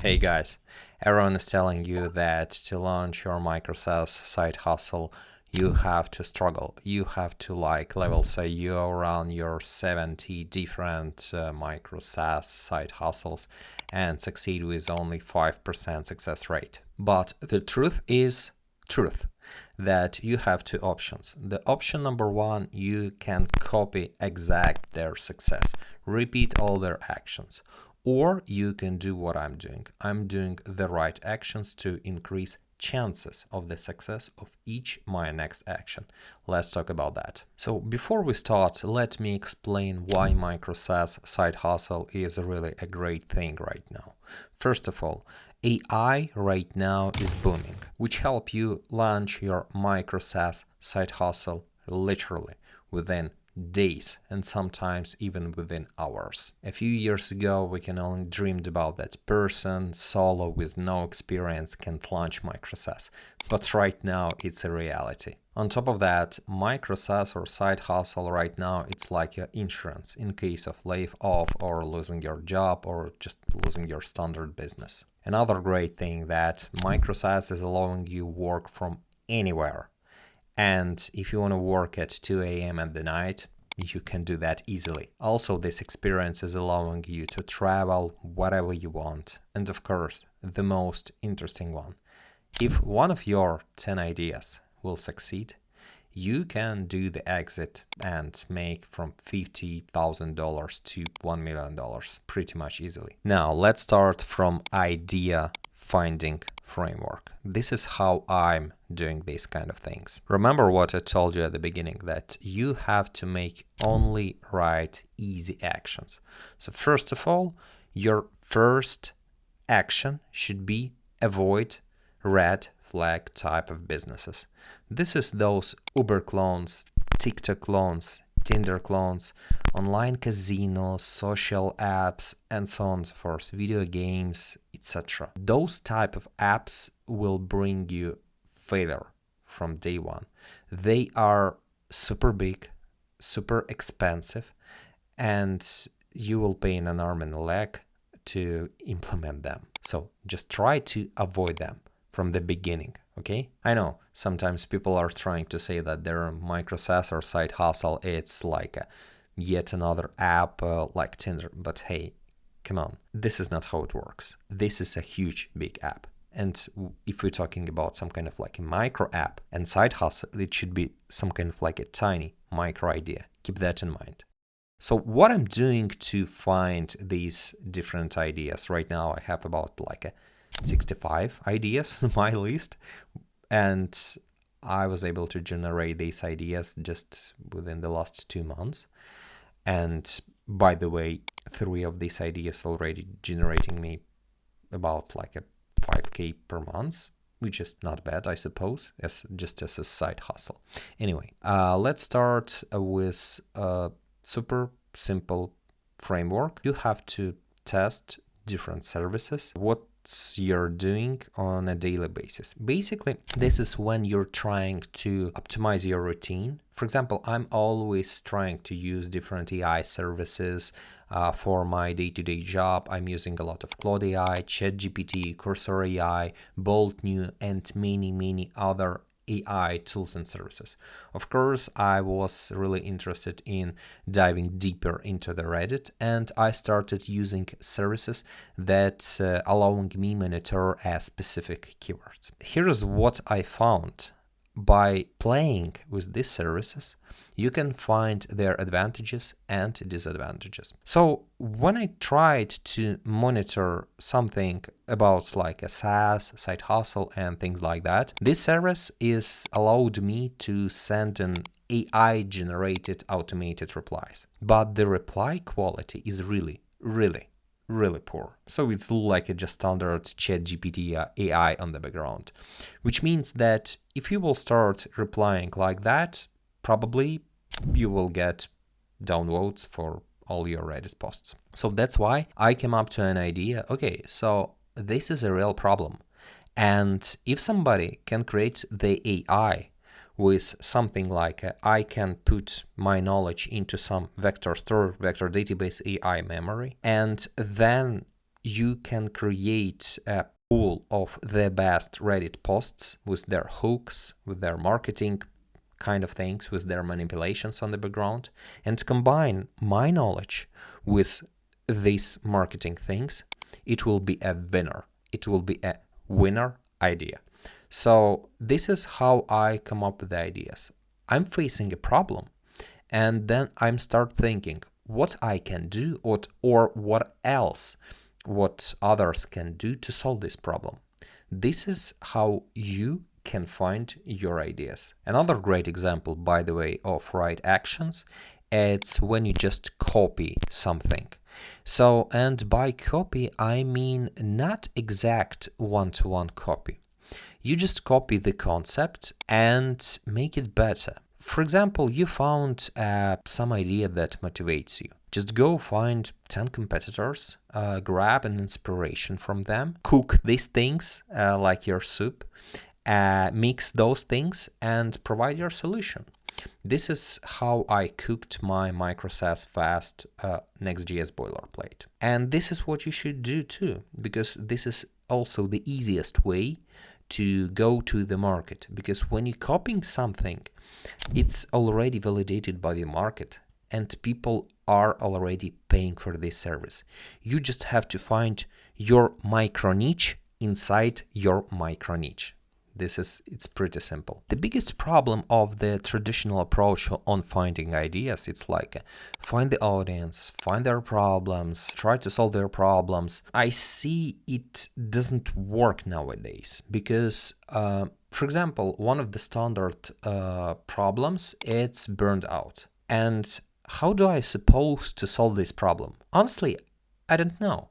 Hey guys, everyone is telling you that to launch your micro SaaS side hustle, you have to struggle. You have to level say you run your 70 different micro SaaS side hustles and succeed with only 5% success rate. But the truth is that you have two options. The option number one, you can copy exact their success, repeat all their actions. Or you can do what I'm doing. I'm doing the right actions to increase chances of the success of each my next action. Let's talk about that. So before we start, let me explain why micro SaaS side hustle is really a great thing right now. First of all, AI right now is booming, which help you launch your micro SaaS side hustle literally within days and sometimes even within hours. A few years ago, we can only dreamed about that person solo with no experience can launch micro SaaS, but right now it's a reality. On top of that, micro SaaS or side hustle right now, it's like your insurance in case of layoff or losing your job or just losing your standard business. Another great thing that micro SaaS is allowing you work from anywhere. And if you want to work at 2 a.m. at the night, you can do that easily. Also, this experience is allowing you to travel whatever you want. And of course, the most interesting one. If one of your 10 ideas will succeed, you can do the exit and make from $50,000 to $1 million pretty much easily. Now, let's start from idea finding framework. This is how I'm doing these kind of things. Remember what I told you at the beginning, that you have to make only right, easy actions. So first of all, your first action should be avoid red flag type of businesses. This is those Uber clones, TikTok clones, Tinder clones, online casinos, social apps, and so on and so forth, video games, etc. Those type of apps will bring you failure from day one. They are super big, super expensive, and you will pay an arm and a leg to implement them. So just try to avoid them from the beginning. Okay, I know sometimes people are trying to say that their micro SaaS or side hustle, it's like yet another app like Tinder, but hey, come on, this is not how it works. This is a huge, big app. And if we're talking about some kind of like a micro app and side hustle, it should be some kind of like a tiny micro idea. Keep that in mind. So what I'm doing to find these different ideas right now, I have about like a 65 ideas on my list, and I was able to generate these ideas just within the last 2 months. And by the way, 3 of these ideas already generating me about like a 5K per month, which is not bad, I suppose, as a side hustle. Anyway, let's start with a super simple framework. You have to test different services. What you're doing on a daily basis. Basically, this is when you're trying to optimize your routine. For example, I'm always trying to use different AI services for my day-to-day job. I'm using a lot of Claude AI, ChatGPT, Cursor AI, Bolt New, and many other AI tools and services. Of course, I was really interested in diving deeper into the Reddit, and I started using services that allowing me monitor a specific keywords. Here's what I found. By playing with these services, you can find their advantages and disadvantages. So when I tried to monitor something about like a SaaS, side hustle, and things like that, this service is allowed me to send an AI generated automated replies. But the reply quality is really poor. So it's like a just standard ChatGPT AI on the background, which means that if you will start replying like that, probably you will get downvotes for all your Reddit posts. So that's why I came up to an idea. Okay, so this is a real problem. And if somebody can create the AI with something like I can put my knowledge into some vector store, vector database AI memory, and then you can create a pool of the best Reddit posts with their hooks, with their marketing kind of things, with their manipulations on the background, and combine my knowledge with these marketing things. It will be a winner. It will be a winner idea. So this is how I come up with the ideas. I'm facing a problem, and then I'm start thinking what I can do, or what else, what others can do to solve this problem. This is how you can find your ideas. Another great example, by the way, of right actions, it's when you just copy something. So, and by copy, I mean not exact one-to-one copy. You just copy the concept and make it better. For example, you found some idea that motivates you. Just go find 10 competitors, grab an inspiration from them, cook these things like your soup, mix those things, and provide your solution. This is how I cooked my Micro SaaS Fast Next.js boilerplate. And this is what you should do too, because this is also the easiest way to go to the market. Because when you're copying something, it's already validated by the market and people are already paying for this service. You just have to find your micro niche inside your micro niche. It's pretty simple. The biggest problem of the traditional approach on finding ideas, it's like find the audience, find their problems, try to solve their problems. I see it doesn't work nowadays because, for example, one of the standard problems, it's burned out. And how do I suppose to solve this problem? Honestly, I don't know.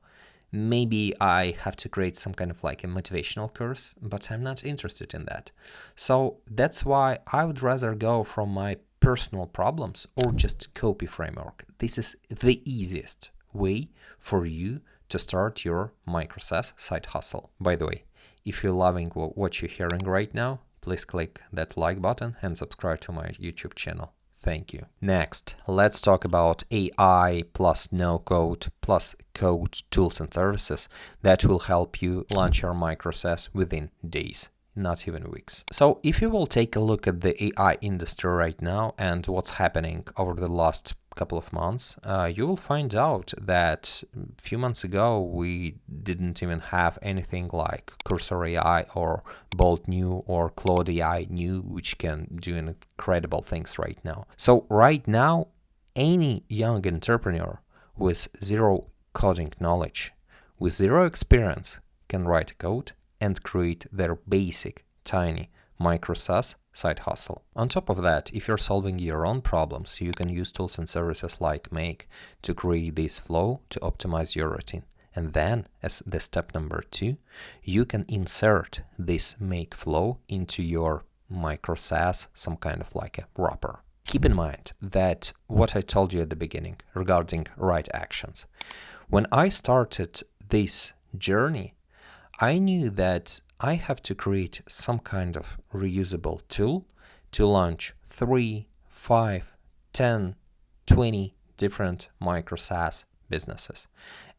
Maybe I have to create some kind of like a motivational course, but I'm not interested in that. So that's why I would rather go from my personal problems or just copy framework. This is the easiest way for you to start your Micro SaaS side hustle. By the way, if you're loving what you're hearing right now, please click that like button and subscribe to my YouTube channel. Thank you. Next, let's talk about AI plus no code plus code tools and services that will help you launch your Micro SaaS within days, not even weeks. So if you will take a look at the AI industry right now and what's happening over the last couple of months, you will find out that a few months ago we didn't even have anything like Cursor AI or Bolt New or Claude AI New, which can do incredible things right now. So right now, any young entrepreneur with zero coding knowledge, with zero experience, can write code and create their basic, tiny Micro SaaS side hustle. On top of that, if you're solving your own problems, you can use tools and services like Make to create this flow to optimize your routine. And then, as the step number 2, you can insert this Make flow into your Micro SaaS, some kind of like a wrapper. Keep in mind that what I told you at the beginning regarding right actions. When I started this journey, I knew that I have to create some kind of reusable tool to launch 3, 5, 10, 20 different Micro SaaS businesses.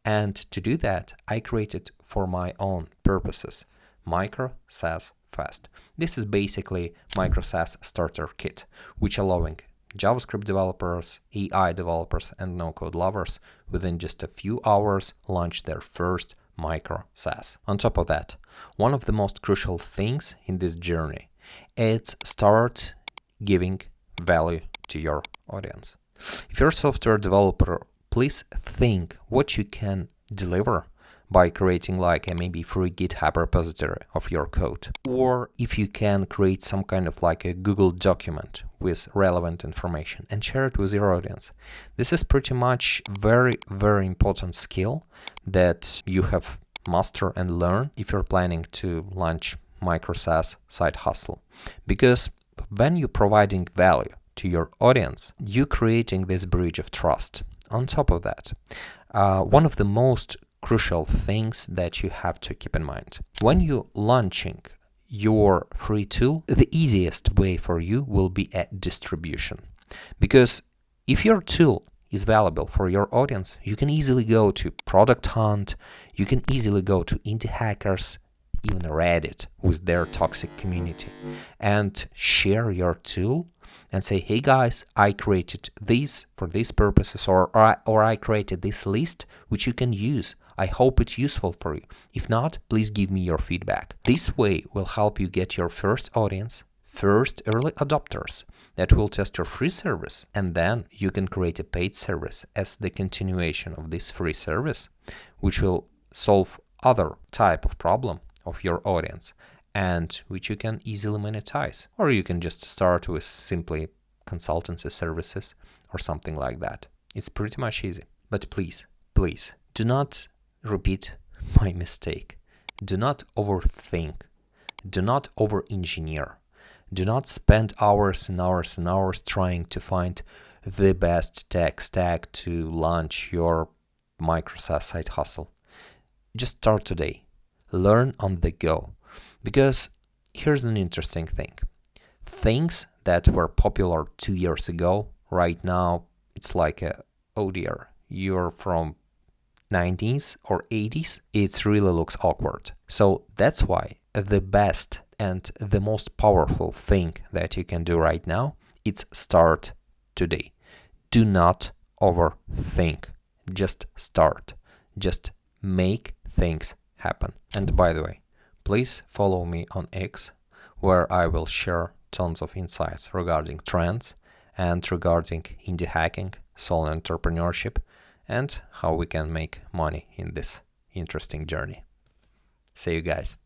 And to do that, I created for my own purposes Micro SaaS Fast. This is basically Micro SaaS starter kit, which allowing JavaScript developers, AI developers, and no-code lovers within just a few hours launch their first Micro SaaS. On top of that, one of the most crucial things in this journey is start giving value to your audience. If you're a software developer, please think what you can deliver by creating like a maybe free GitHub repository of your code. Or if you can create some kind of like a Google document with relevant information and share it with your audience. This is pretty much very, very important skill that you have master and learn if you're planning to launch Micro SaaS side hustle. Because when you're providing value to your audience, you're creating this bridge of trust. On top of that, one of the most crucial things that you have to keep in mind. When you're launching your free tool, the easiest way for you will be a distribution. Because if your tool is valuable for your audience, you can easily go to Product Hunt, you can easily go to Indie Hackers, even Reddit with their toxic community, and share your tool and say, hey guys, I created this for these purposes, or I created this list which you can use. I hope it's useful for you. If not, please give me your feedback. This way will help you get your first audience, first early adopters that will test your free service, and then you can create a paid service as the continuation of this free service, which will solve other type of problem of your audience and which you can easily monetize. Or you can just start with simply consultancy services or something like that. It's pretty much easy. But please, please do not repeat my mistake. Do not overthink. Do not over-engineer. Do not spend hours and hours and hours trying to find the best tech stack to launch your micro SaaS side hustle. Just start today. Learn on the go. Because here's an interesting thing. Things that were popular 2 years ago, right now, it's like, oh dear, you're from 90s or 80s, it really looks awkward. So that's why the best and the most powerful thing that you can do right now, it's start today. Do not overthink. Just start. Just make things happen. And by the way, please follow me on X, where I will share tons of insights regarding trends and regarding indie hacking, solo entrepreneurship, and how we can make money in this interesting journey. See you guys.